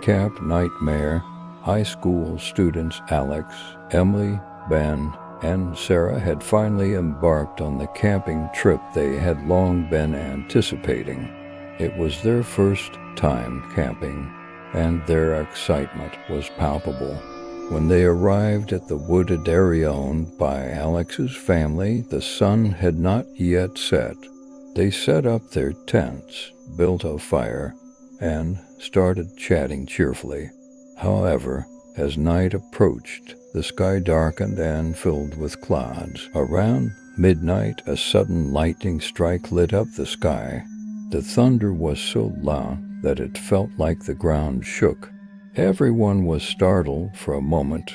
Camp Nightmare. High school students Alex, Emily, Ben, and Sarah had finally embarked on the camping trip they had long been anticipating. It was their first time camping, and their excitement was palpable. When they arrived at the wooded area owned by Alex's family, the sun had not yet set. They set up their tents, built a fire, and started chatting cheerfully. However, as night approached, the sky darkened and filled with clouds. Around midnight, a sudden lightning strike lit up the sky. The thunder was so loud that it felt like the ground shook. Everyone was startled for a moment,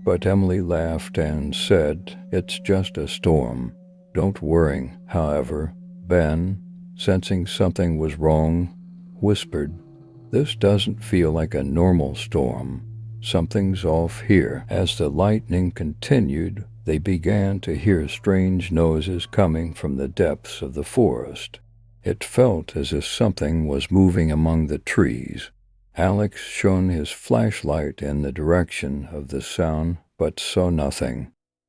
but Emily laughed and said, "It's just a storm. Don't worry." However, Ben, sensing something was wrong, whispered, "This doesn't feel like a normal storm. Something's off here." As the lightning continued, they began to hear strange noises coming from the depths of the forest. It felt as if something was moving among the trees. Alex shone his flashlight in the direction of the sound, but saw nothing.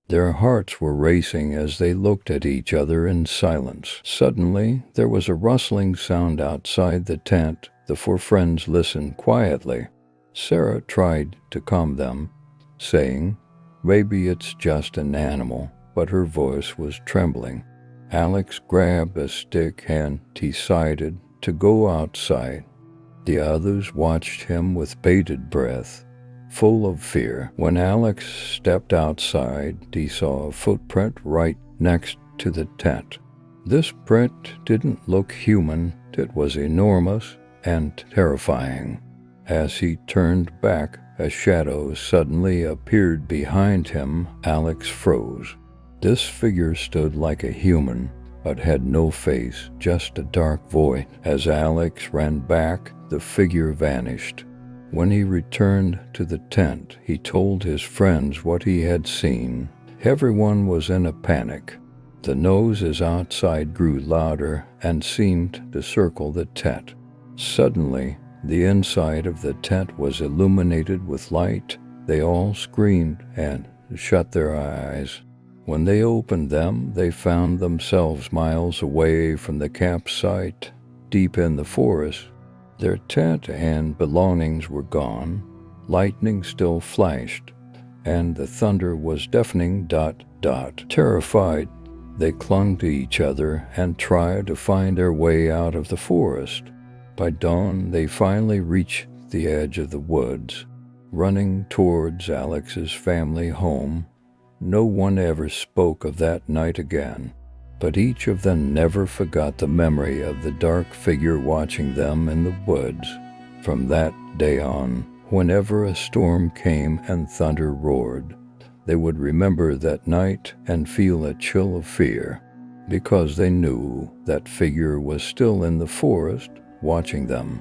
Their hearts were racing as they looked at each other in silence. Suddenly, there was a rustling sound outside the tent. The four friends listened quietly. Sarah tried to calm them, saying, "Maybe it's just an animal," but her voice was trembling. Alex grabbed a stick and decided to go outside. The others watched him with bated breath, full of fear. When Alex stepped outside, he saw a footprint right next to the tent. This print didn't look human. It was enormous and terrifying. As he turned back, a shadow suddenly appeared behind him. Alex froze. This figure stood like a human, but had no face, just a dark void. As Alex ran back, the figure vanished. When he returned to the tent, he told his friends what he had seen. Everyone was in a panic. The noises outside grew louder and seemed to circle the tent. Suddenly, the inside of the tent was illuminated with light. They all screamed and shut their eyes. When they opened them, they found themselves miles away from the campsite, deep in the forest. Their tent and belongings were gone. Lightning still flashed, and the thunder was deafening. Terrified, they clung to each other and tried to find their way out of the forest. By dawn, they finally reached the edge of the woods, running towards Alex's family home. No one ever spoke of that night again, but each of them never forgot the memory of the dark figure watching them in the woods. From that day on, whenever a storm came and thunder roared, they would remember that night and feel a chill of fear, because they knew that figure was still in the forest watching them.